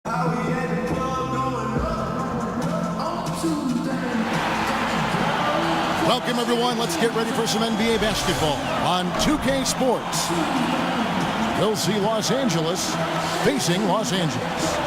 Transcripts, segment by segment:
Welcome, everyone. Let's get ready for some NBA basketball on 2K Sports. You'll see Los Angeles facing Los Angeles.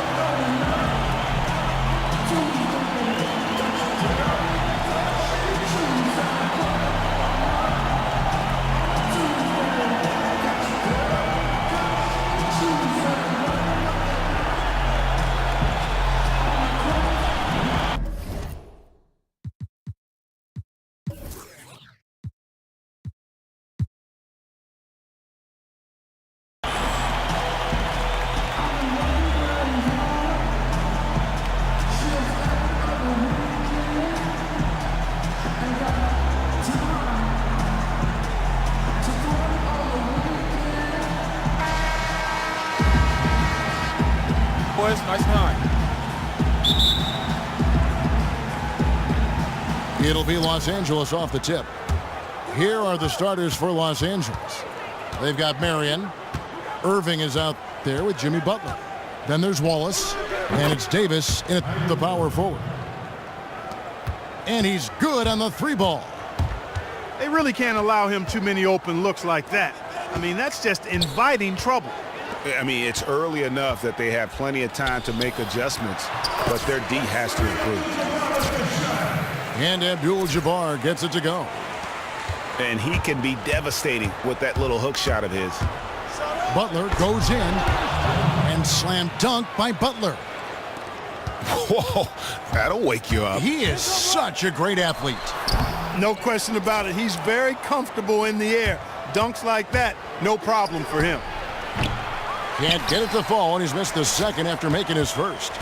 Boys, nice line. It'll be Los Angeles off the tip. Here are the starters for Los Angeles. They've got Marion. Irving is out there with Jimmy Butler. Then there's Wallace, and it's Davis in at the power forward. And he's good on the three ball. They really can't allow him too many open looks like that. I mean, that's just inviting trouble. I mean, it's early enough that they have plenty of time to make adjustments, but their D has to improve. And Abdul-Jabbar gets it to go. And he can be devastating with that little hook shot of his. Butler goes in, and slam dunk by Butler. Whoa, that'll wake you up. He is such a great athlete. No question about it. He's very comfortable in the air. Dunks like that, no problem for him. Can't get it to fall, and he's missed the second after making his first.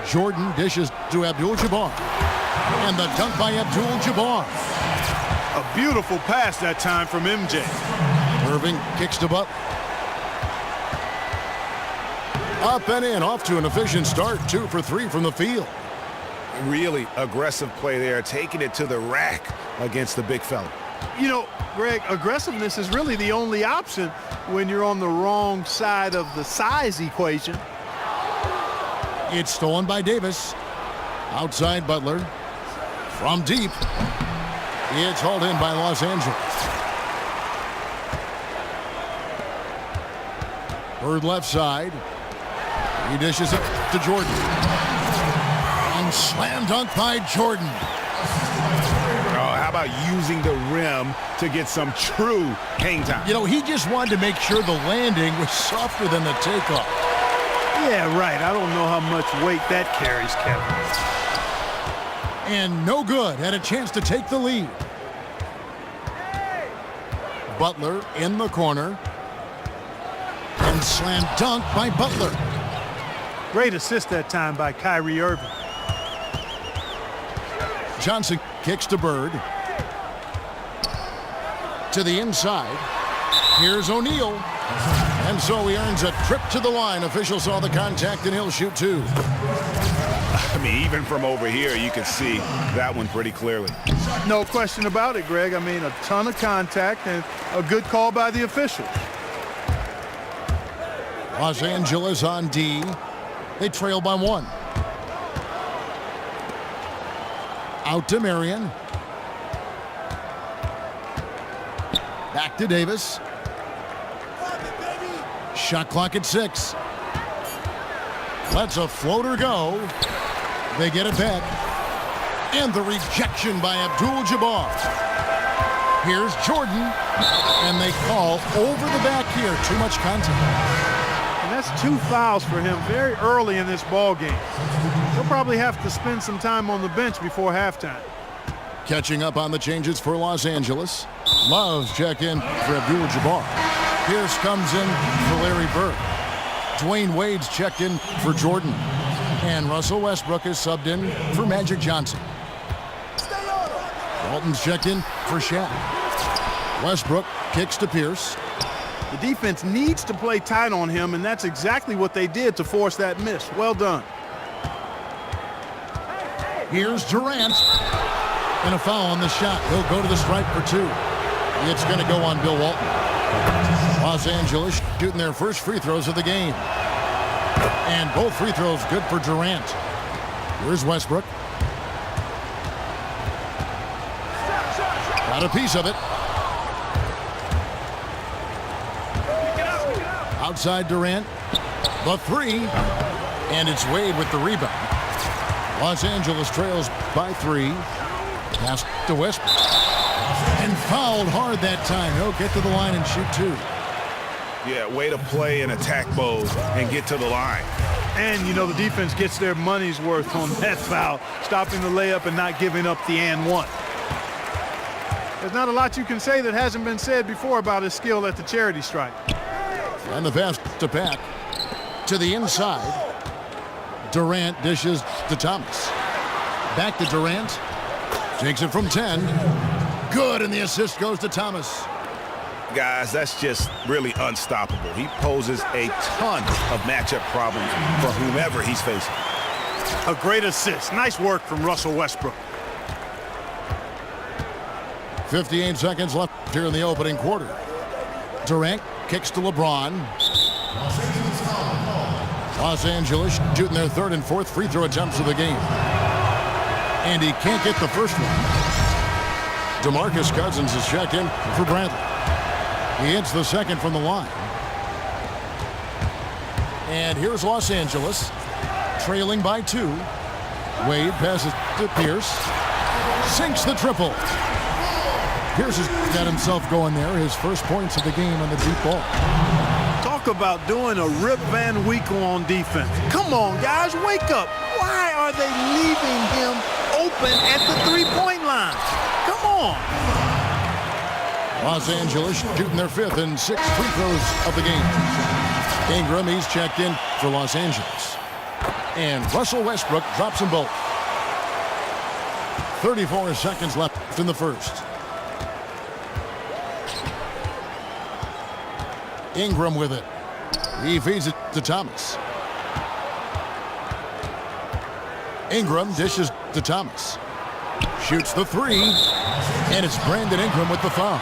Jordan dishes to Abdul-Jabbar. And the dunk by Abdul-Jabbar. A beautiful pass that time from MJ. Irving kicks to Butler. Up and in, off to an efficient start. 2 for 3 from the field. Really aggressive play there, taking it to the rack against the big fella. You know, Greg, aggressiveness is really the only option when you're on the wrong side of the size equation. It's stolen by Davis. Outside Butler. From deep. It's hauled in by Los Angeles. Bird left side. He dishes it to Jordan. And slam dunk by Jordan. How about using the rim to get some true hang time? You know, he just wanted to make sure the landing was softer than the takeoff. Yeah, right. I don't know how much weight that carries, Kevin. And no good. Had a chance to take the lead. Butler in the corner. And slam dunk by Butler. Great assist that time by Kyrie Irving. Johnson kicks to Bird. To the inside. Here's O'Neal. And so he earns a trip to the line. Official saw the contact, and he'll shoot 2. I mean, even from over here, you can see that one pretty clearly. No question about it, Greg. I mean, a ton of contact and a good call by the official. Los Angeles on D. They trail by 1. Out to Marion. Back to Davis. Shot clock at 6. Lets a floater go. They get it back. And the rejection by Abdul-Jabbar. Here's Jordan. And they call over the back here. Too much contact. And that's 2 fouls for him very early in this ball game. He'll probably have to spend some time on the bench before halftime. Catching up on the changes for Los Angeles. Love's check in for Abdul-Jabbar. Pierce comes in for Larry Bird. Dwayne Wade's checked in for Jordan. And Russell Westbrook is subbed in for Magic Johnson. Walton's checked in for Shaq. Westbrook kicks to Pierce. The defense needs to play tight on him, and that's exactly what they did to force that miss. Well done. Here's Durant. And a foul on the shot. He'll go to the stripe for 2. It's going to go on Bill Walton. Los Angeles shooting their first free throws of the game. And both free throws good for Durant. Here's Westbrook. Got a piece of it. Outside Durant. The three. And it's Wade with the rebound. Los Angeles trails by 3. Pass to Westbrook. And fouled hard that time. He'll get to the line and shoot 2. Yeah, way to play in attack mode and get to the line. And, you know, the defense gets their money's worth on that foul, stopping the layup and not giving up the and one. There's not a lot you can say that hasn't been said before about his skill at the charity stripe. And the pass to Pack. To the inside. Durant dishes to Thomas. Back to Durant. Takes it from 10. Good, and the assist goes to Thomas. Guys, that's just really unstoppable. He poses a ton of matchup problems for whomever he's facing. A great assist. Nice work from Russell Westbrook. 58 seconds left here in the opening quarter. Durant kicks to LeBron. Los Angeles shooting their 3rd and 4th free throw attempts of the game. And he can't get the first one. DeMarcus Cousins is checked in for Bradley. He hits the second from the line. And here's Los Angeles, trailing by 2. Wade passes to Pierce. Sinks the triple. Pierce has got himself going there. His first points of the game on the deep ball. Talk about doing a Rip Van Winkle on defense. Come on, guys, wake up. Why are they leaving him open at the three-point line? Come on. Los Angeles shooting their 5th and 6th free throws of the game. Ingram, he's checked in for Los Angeles. And Russell Westbrook drops them both. 34 seconds left in the first. Ingram with it. He feeds it to Thomas. Ingram dishes to Thomas. Shoots the 3. And it's Brandon Ingram with the foul.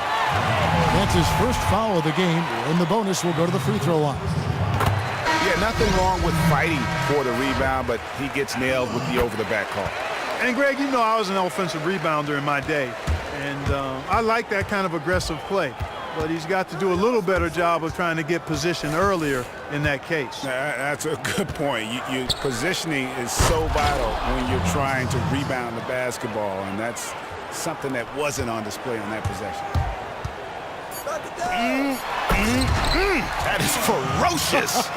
That's his first foul of the game, and the bonus will go to the free throw line. Yeah, nothing wrong with fighting for the rebound, but he gets nailed with the over-the-back call. And, Greg, you know I was an offensive rebounder in my day, and I like that kind of aggressive play. But he's got to do a little better job of trying to get position earlier in that case. That's a good point. Your positioning is so vital when you're trying to rebound the basketball, and that's something that wasn't on display on that possession. That is ferocious.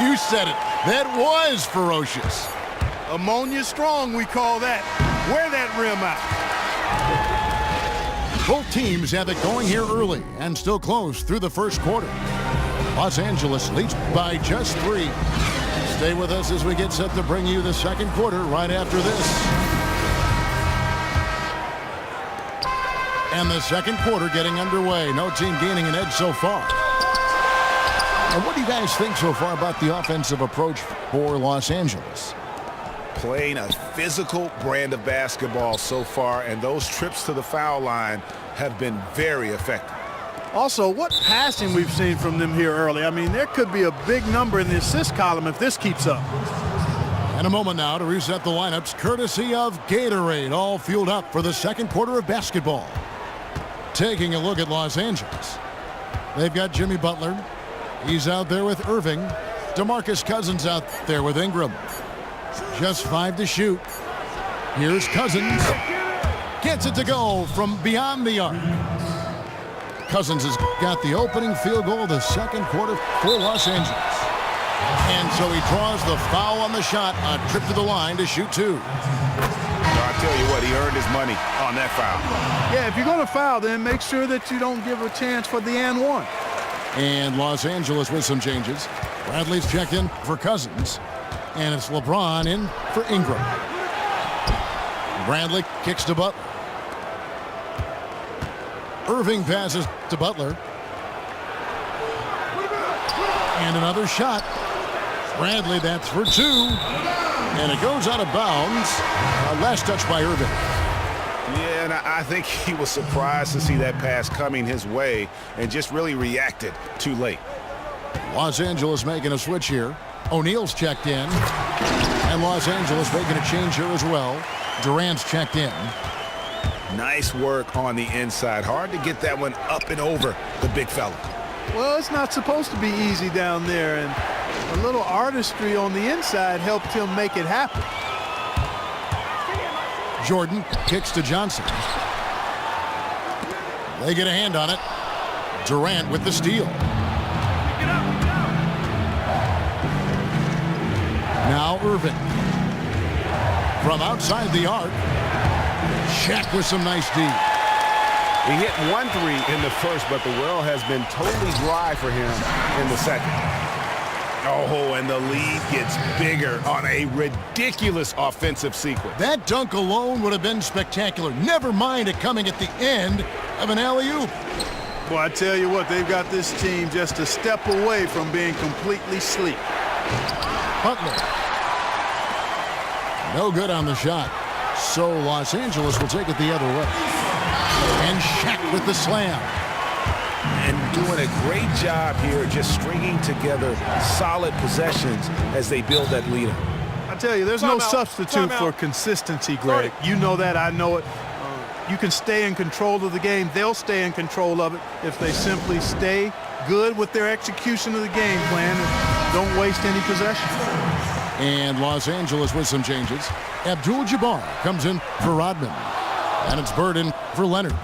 You said it. That was ferocious. Ammonia strong, we call that. Wear that rim out. Both teams have it going here early and still close through the first quarter. Los Angeles leads by just 3. Stay with us as we get set to bring you the second quarter right after this. And the second quarter getting underway. No team gaining an edge so far. And what do you guys think so far about the offensive approach for Los Angeles? Playing a physical brand of basketball so far, and those trips to the foul line have been very effective. Also, what passing we've seen from them here early. I mean, there could be a big number in the assist column if this keeps up. And a moment now to reset the lineups courtesy of Gatorade, all fueled up for the second quarter of basketball. Taking a look at Los Angeles. They've got Jimmy Butler. He's out there with Irving. DeMarcus Cousins out there with Ingram. Just 5 to shoot. Here's Cousins. Gets it to go from beyond the arc. Cousins has got the opening field goal of the second quarter for Los Angeles. And so he draws the foul on the shot, a trip to the line to shoot 2. I'll tell you what, he earned his money on that foul. Yeah, if you're going to foul, then make sure that you don't give a chance for the and one. And Los Angeles with some changes. Bradley's checked in for Cousins. And it's LeBron in for Ingram. Bradley kicks to Butler. Irving passes to Butler. And another shot. Bradley, that's for 2. And it goes out of bounds. Last touch by Irving. Yeah, And I think he was surprised to see that pass coming his way and just really reacted too late. Los Angeles making a switch here. O'Neal's checked in. And Los Angeles making a change here as well. Durant's checked in. Nice work on the inside. Hard to get that one up and over the big fella. Well, it's not supposed to be easy down there, and a little artistry on the inside helped him make it happen. Jordan kicks to Johnson. They get a hand on it. Durant with the steal. Now Irving. From outside the arc. Shaq with some nice D. He hit 1-3 in the first, but the well has been totally dry for him in the second. Oh, and the lead gets bigger on a ridiculous offensive sequence. That dunk alone would have been spectacular. Never mind it coming at the end of an alley-oop. Well, I tell you what, they've got this team just a step away from being completely sleep. Butler. No good on the shot. So Los Angeles will take it the other way. And Shaq with the slam. And doing a great job here just stringing together solid possessions as they build that lead up. I tell you, there's no substitute for consistency, Greg. You know that, I know it. You can stay in control of the game. They'll stay in control of it if they simply stay good with their execution of the game plan and don't waste any possession. And Los Angeles with some changes. Abdul-Jabbar comes in for Rodman. And it's Burden for Leonard.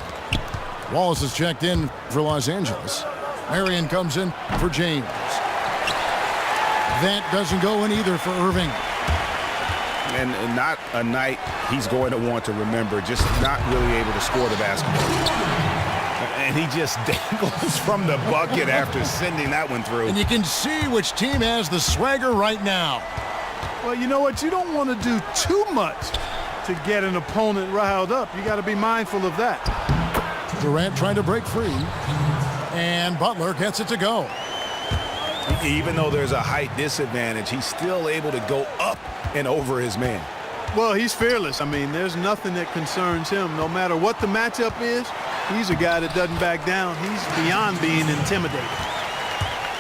Wallace is checked in for Los Angeles. Marion comes in for James. That doesn't go in either for Irving. And not a night he's going to want to remember, just not really able to score the basketball. And he just dangles from the bucket after sending that one through. And you can see which team has the swagger right now. Well, you know what? You don't want to do too much to get an opponent riled up. You got to be mindful of that. Durant trying to break free. And Butler gets it to go. Even though there's a height disadvantage, he's still able to go up and over his man. Well, he's fearless. I mean, there's nothing that concerns him. No matter what the matchup is, he's a guy that doesn't back down. He's beyond being intimidated.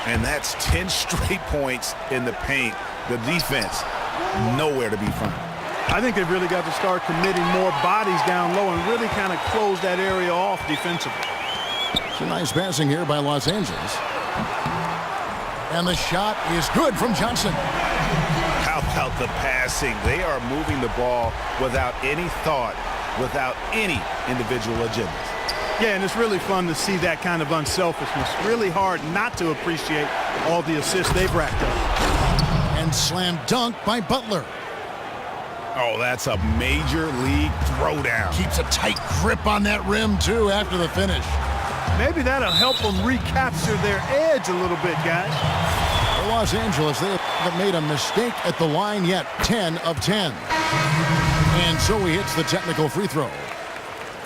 And that's 10 straight points in the paint. The defense, nowhere to be found. I think they've really got to start committing more bodies down low and really kind of close that area off defensively. It's a nice passing here by Los Angeles. And the shot is good from Johnson. How about the passing? They are moving the ball without any thought, without any individual agendas. Yeah, and it's really fun to see that kind of unselfishness. Really hard not to appreciate all the assists they've racked up. And slam dunk by Butler. Oh, that's a major league throwdown. Keeps a tight grip on that rim, too, after the finish. Maybe that'll help them recapture their edge a little bit, guys. For Los Angeles, they haven't made a mistake at the line yet. 10 of 10. And so he hits the technical free throw.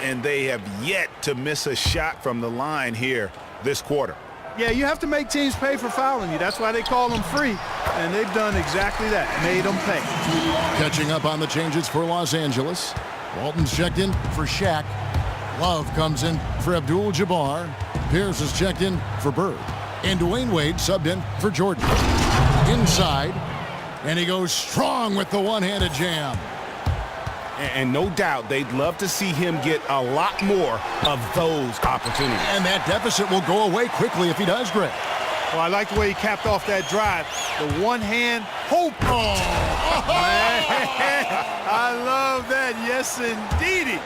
And they have yet to miss a shot from the line here this quarter. Yeah, you have to make teams pay for fouling you. That's why they call them free. And they've done exactly that, made them pay. Catching up on the changes for Los Angeles. Walton's checked in for Shaq. Love comes in for Abdul-Jabbar. Pierce is checked in for Bird. And Dwayne Wade subbed in for Jordan. Inside. And he goes strong with the one-handed jam. And no doubt they'd love to see him get a lot more of those opportunities. And that deficit will go away quickly if he does, Greg. Well, I like the way he capped off that drive. The one-hand hope. Oh. I love that. Yes, indeedy.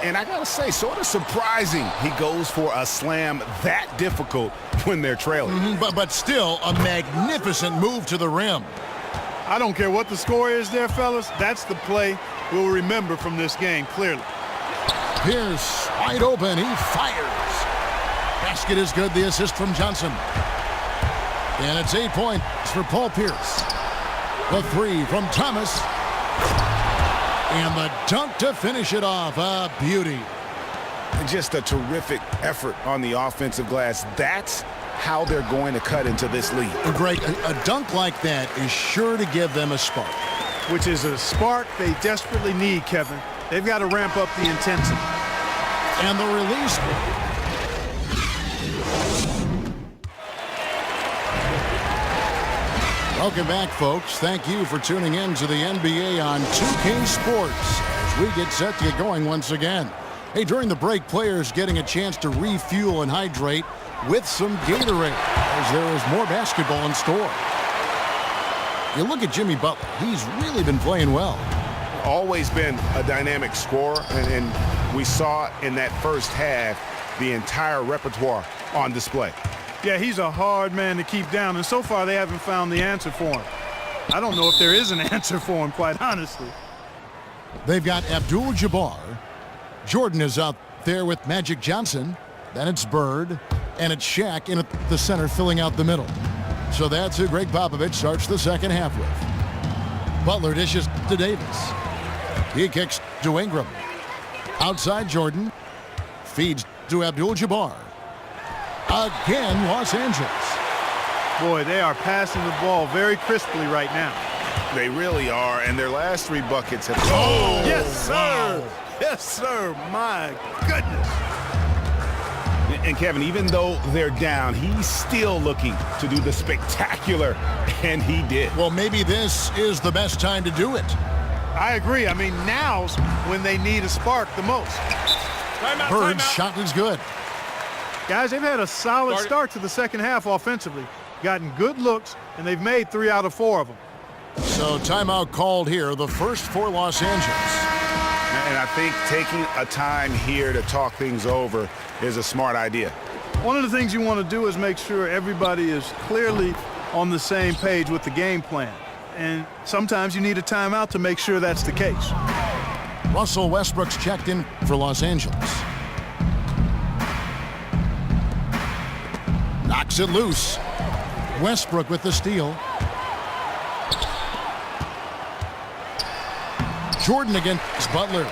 And I got to say, sort of surprising he goes for a slam that difficult when they're trailing. But still a magnificent move to the rim. I don't care what the score is there, fellas. That's the play we'll remember from this game, clearly. Pierce wide open. He fires. Basket is good. The assist from Johnson. And it's 8 points for Paul Pierce. The three from Thomas. And the dunk to finish it off. A beauty. Just a terrific effort on the offensive glass. That's how they're going to cut into this lead. Greg, a dunk like that is sure to give them a spark. Which is a spark they desperately need, Kevin. They've got to ramp up the intensity. And the release. Welcome back, folks. Thank you for tuning in to the NBA on 2K Sports as we get set to get going once again. Hey, during the break, players getting a chance to refuel and hydrate with some Gatorade as there is more basketball in store. You look at Jimmy Butler. He's really been playing well. Always been a dynamic scorer, and we saw in that first half the entire repertoire on display. Yeah, he's a hard man to keep down, and so far they haven't found the answer for him. I don't know if there is an answer for him, quite honestly. They've got Abdul-Jabbar. Jordan is out there with Magic Johnson. Then it's Bird, and it's Shaq in at the center filling out the middle. So that's who Greg Popovich starts the second half with. Butler dishes to Davis. He kicks to Ingram. Outside Jordan. Feeds to Abdul-Jabbar. Again, Los Angeles. Boy, they are passing the ball very crisply right now. They really are, and their last 3 buckets have... Oh, yes, sir. Wow. Yes, sir. My goodness. And Kevin, even though they're down, he's still looking to do the spectacular, and he did. Well, maybe this is the best time to do it. I agree. I mean, now's when they need a spark the most. Bird's shot is good. Guys, they've had a solid start to the second half offensively. Gotten good looks, and they've made 3 out of 4 of them. So timeout called here, the first for Los Angeles. And I think taking a time here to talk things over is a smart idea. One of the things you want to do is make sure everybody is clearly on the same page with the game plan. And sometimes you need a timeout to make sure that's the case. Russell Westbrook's checked in for Los Angeles. Knocks it loose. Westbrook with the steal. Jordan against Butler.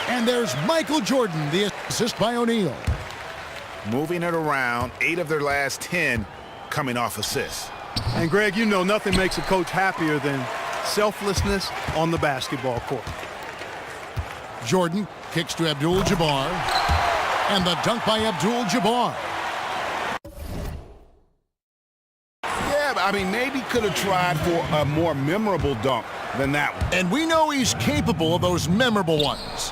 And there's Michael Jordan, the assist by O'Neal. Moving it around, 8 of their last 10 coming off assists. And Greg, you know nothing makes a coach happier than selflessness on the basketball court. Jordan kicks to Abdul-Jabbar. And the dunk by Abdul-Jabbar. I mean, maybe could have tried for a more memorable dunk than that one. And we know he's capable of those memorable ones.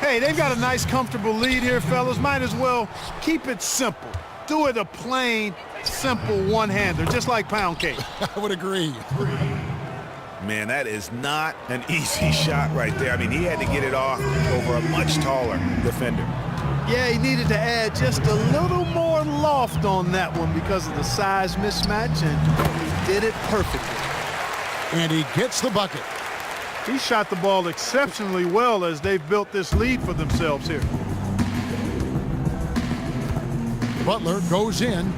Hey, they've got a nice, comfortable lead here, fellas. Might as well keep it simple. Do it a plain, simple one-hander, just like pound cake. I would agree. Man, that is not an easy shot right there. I mean, he had to get it off over a much taller defender. Yeah, he needed to add just a little more loft on that one because of the size mismatch, and he did it perfectly. And he gets the bucket. He shot the ball exceptionally well as they've built this lead for themselves here. Butler goes in.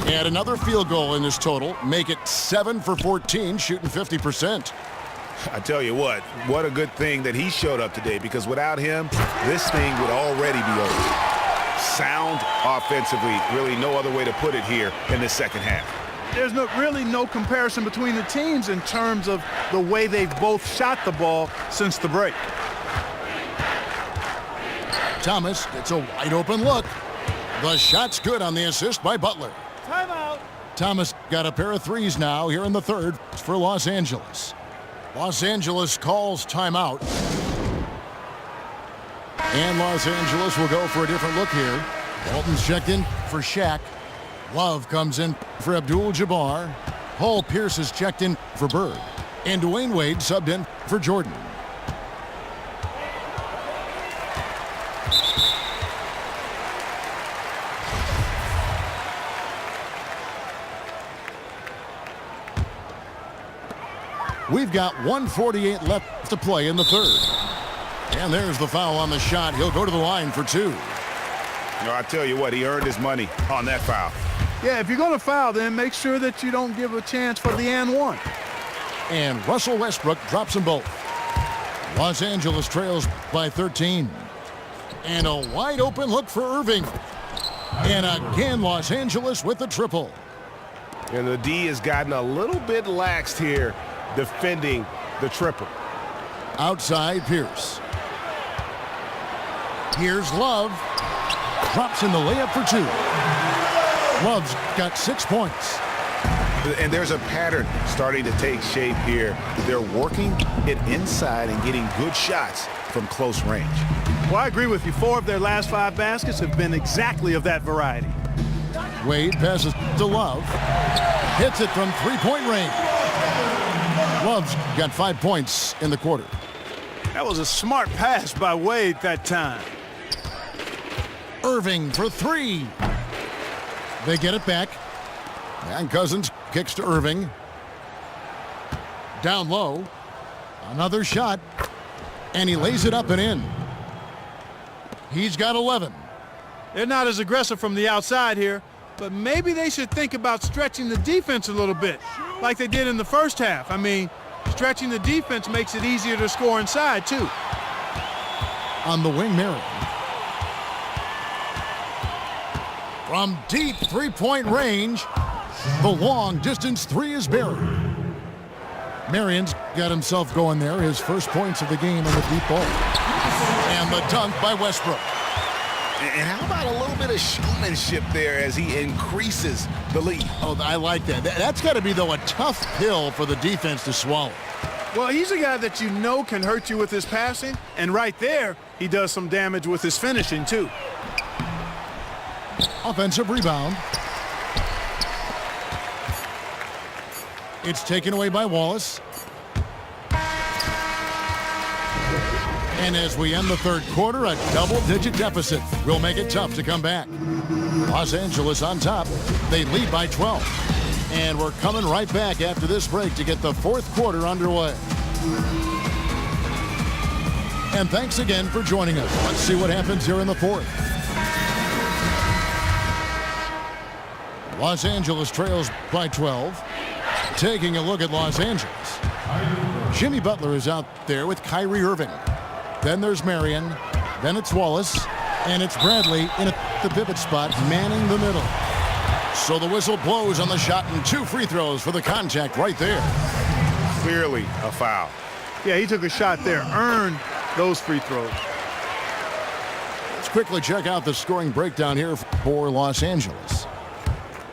And another field goal in this total. Make it 7 for 14, shooting 50%. I tell you what a good thing that he showed up today, because without him, this thing would already be over. Sound offensively, really no other way to put it here in the second half. There's really no comparison between the teams in terms of the way they've both shot the ball since the break. Thomas gets a wide open look. The shot's good on the assist by Butler. Timeout. Thomas got a pair of threes now here in the third for Los Angeles. Los Angeles calls timeout. And Los Angeles will go for a different look here. Walton's checked in for Shaq. Love comes in for Abdul-Jabbar. Paul Pierce is checked in for Bird. And Dwayne Wade subbed in for Jordan. We've got 1:48 left to play in the third. And there's the foul on the shot. He'll go to the line for 2. You know, I tell you what, he earned his money on that foul. Yeah, if you're going to foul, then make sure that you don't give a chance for the and one. And Russell Westbrook drops them both. Los Angeles trails by 13. And a wide open look for Irving. And again, Los Angeles with the triple. And the D has gotten a little bit laxed here defending the triple. Outside Pierce. Here's Love. Drops in the layup for 2. Love's got 6 points. And there's a pattern starting to take shape here. They're working it inside and getting good shots from close range. Well, I agree with you. 4 of their last 5 baskets have been exactly of that variety. Wade passes to Love. Hits it from 3-point range. Love's got 5 points in the quarter. That was a smart pass by Wade that time. Irving for 3. They get it back. And Cousins kicks to Irving. Down low. Another shot. And he lays it up and in. He's got 11. They're not as aggressive from the outside here, but maybe they should think about stretching the defense a little bit, like they did in the first half. I mean, stretching the defense makes it easier to score inside, too. On the wing, Marion. From deep 3-point range, the long distance 3 is buried. Marion's got himself going there, his first points of the game on the deep ball. And the dunk by Westbrook. And how about a little bit of showmanship there as he increases the lead? Oh, I like that. That's got to be, though, a tough pill for the defense to swallow. Well, he's a guy that you know can hurt you with his passing, and right there, he does some damage with his finishing, too. Offensive rebound. It's taken away by Wallace. And as we end the third quarter, a double-digit deficit will make it tough to come back. Los Angeles on top. They lead by 12. And we're coming right back after this break to get the fourth quarter underway. And thanks again for joining us. Let's see what happens here in the fourth. Los Angeles trails by 12. Taking a look at Los Angeles. Jimmy Butler is out there with Kyrie Irving. Then there's Marion. Then it's Wallace. And it's Bradley in at the pivot spot, manning the middle. So the whistle blows on the shot and 2 free throws for the contact right there. Clearly a foul. Yeah, he took a shot there, earned those free throws. Let's quickly check out the scoring breakdown here for Los Angeles.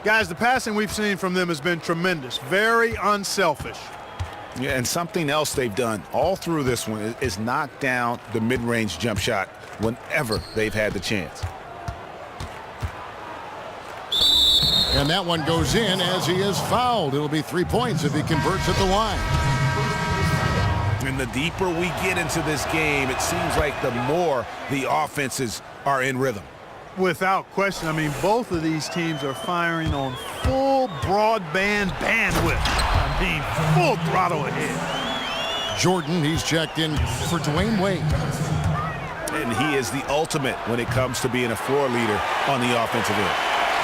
Guys, the passing we've seen from them has been tremendous. Very unselfish. Yeah, and something else they've done all through this one is knock down the mid-range jump shot whenever they've had the chance. And that one goes in as he is fouled. It'll be 3 points if he converts at the line. And the deeper we get into this game, it seems like the more the offenses are in rhythm. Without question. I mean, both of these teams are firing on full broadband bandwidth. I mean, full throttle ahead. Jordan, he's checked in for Dwayne Wade. And he is the ultimate when it comes to being a floor leader on the offensive end.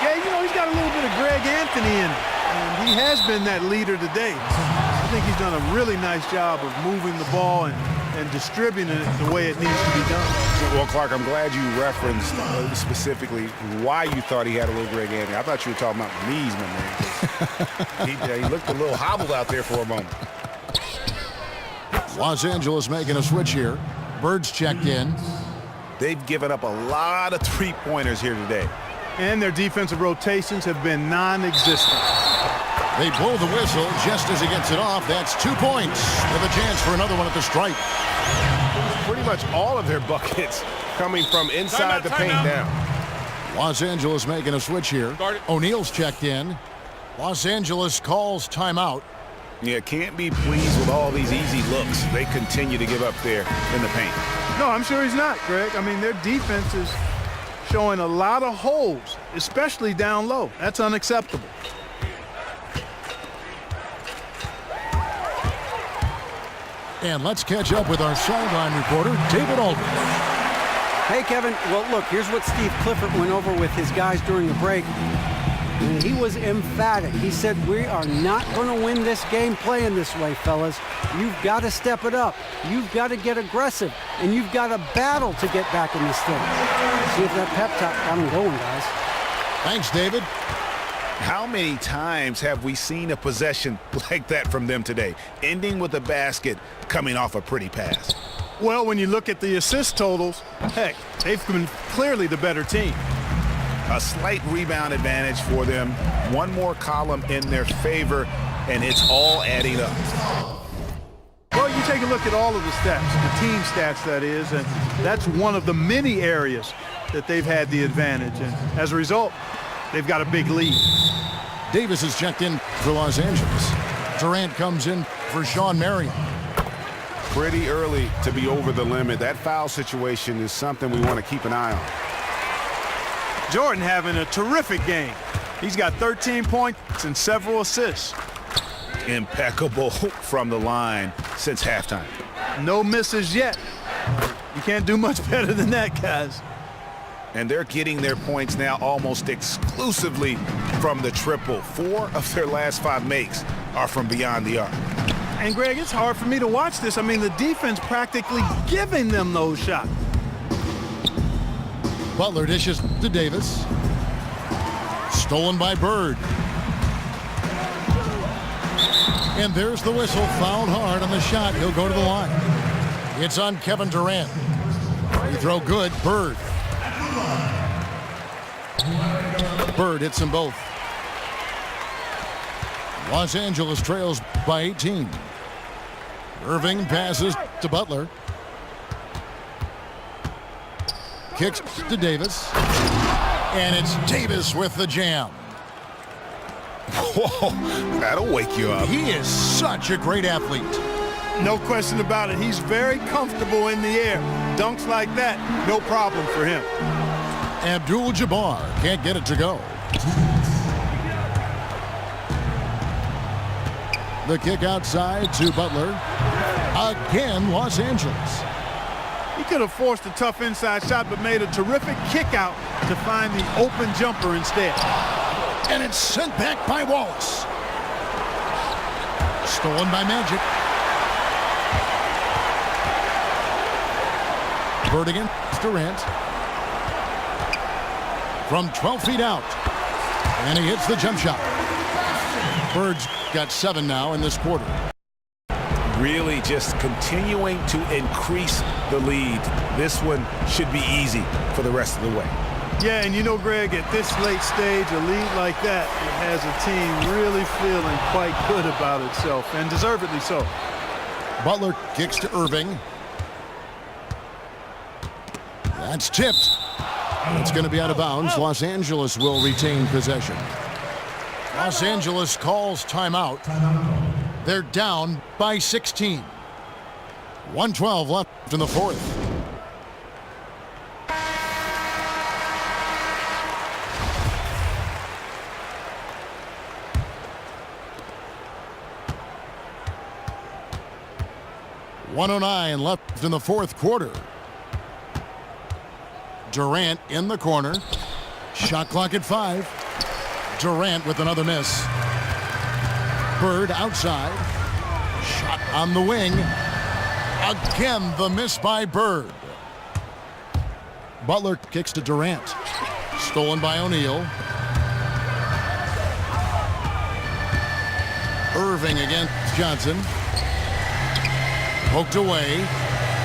Yeah, you know, he's got a little bit of Greg Anthony in him. And he has been that leader today. I think he's done a really nice job of moving the ball and distributing it the way it needs to be done. Well, Clark, I'm glad you referenced specifically why you thought he had a little Greg Anthony. I thought you were talking about the knees, my man. He looked a little hobbled out there for a moment. Los Angeles making a switch here. Bird's checked in. They've given up a lot of three-pointers here today. And their defensive rotations have been non-existent. They blow the whistle just as he gets it off. That's 2 points with a chance for another one at the stripe. Pretty much all of their buckets coming from inside the paint now. Los Angeles making a switch here. O'Neal's checked in. Los Angeles calls timeout. Yeah, can't be pleased with all these easy looks they continue to give up there in the paint. No, I'm sure he's not, Greg. I mean, their defense is showing a lot of holes, especially down low. That's unacceptable. And let's catch up with our sideline reporter, David Aldridge. Hey, Kevin. Well, look, here's what Steve Clifford went over with his guys during the break. And he was emphatic. He said, we are not going to win this game playing this way, fellas. You've got to step it up. You've got to get aggressive. And you've got to battle to get back in this thing. See if that pep talk got him going, guys. Thanks, David. How many times have we seen a possession like that from them today, ending with a basket coming off a pretty pass? Well, when you look at the assist totals, heck, they've been clearly the better team. A slight rebound advantage for them. One more column in their favor, and it's all adding up. Well, you take a look at all of the stats, the team stats that is, and that's one of the many areas that they've had the advantage. And as a result, they've got a big lead. Davis is checked in for Los Angeles. Durant comes in for Sean Marion. Pretty early to be over the limit. That foul situation is something we want to keep an eye on. Jordan having a terrific game. He's got 13 points and several assists. Impeccable from the line since halftime. No misses yet. You can't do much better than that, guys. And they're getting their points now almost exclusively from the triple. 4 of their last 5 makes are from beyond the arc. And Greg, it's hard for me to watch this. I mean, the defense practically giving them those shots. Butler dishes to Davis. Stolen by Bird. And there's the whistle. Fouled hard on the shot. He'll go to the line. It's on Kevin Durant. Free throw good. Bird. Bird hits them both. Los Angeles trails by 18. Irving passes to Butler. Kicks to Davis. And it's Davis with the jam. Whoa, that'll wake you up. He is such a great athlete. No question about it. He's very comfortable in the air. Dunks like that, no problem for him. Abdul-Jabbar can't get it to go. The kick outside to Butler. Again, Los Angeles. He could have forced a tough inside shot, but made a terrific kick out to find the open jumper instead. And it's sent back by Wallace. Stolen by Magic. Bird against Durant. From 12 feet out. And he hits the jump shot. Bird's got 7 now in this quarter. Really just continuing to increase the lead. This one should be easy for the rest of the way. Yeah, and you know, Greg, at this late stage, a lead like that, it has a team really feeling quite good about itself, and deservedly so. Butler kicks to Irving. That's tipped. It's going to be out of bounds. Los Angeles will retain possession. Los Angeles calls timeout. They're down by 16. 1:12 left in the fourth. .109 left in the fourth quarter. Durant in the corner. Shot clock at 5. Durant with another miss. Bird outside. Shot on the wing. Again, the miss by Bird. Butler kicks to Durant. Stolen by O'Neal. Irving against Johnson. Poked away.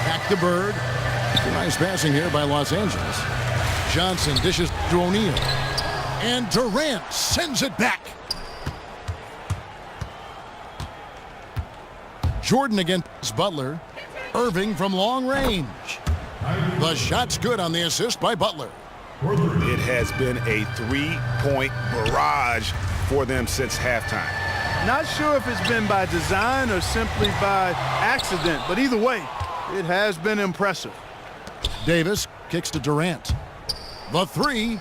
Back to Bird. Nice passing here by Los Angeles. Johnson dishes to O'Neal. And Durant sends it back. Jordan against Butler. Irving from long range. The shot's good on the assist by Butler. It has been a 3-point barrage for them since halftime. Not sure if it's been by design or simply by accident, but either way, it has been impressive. Davis kicks to Durant. The 3.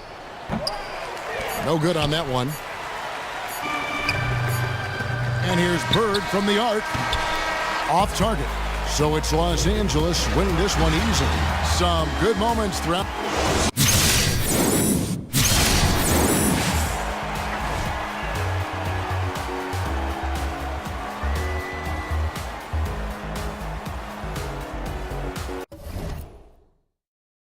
No good on that one. And here's Bird from the arc. Off target. So it's Los Angeles winning this one easily. Some good moments throughout.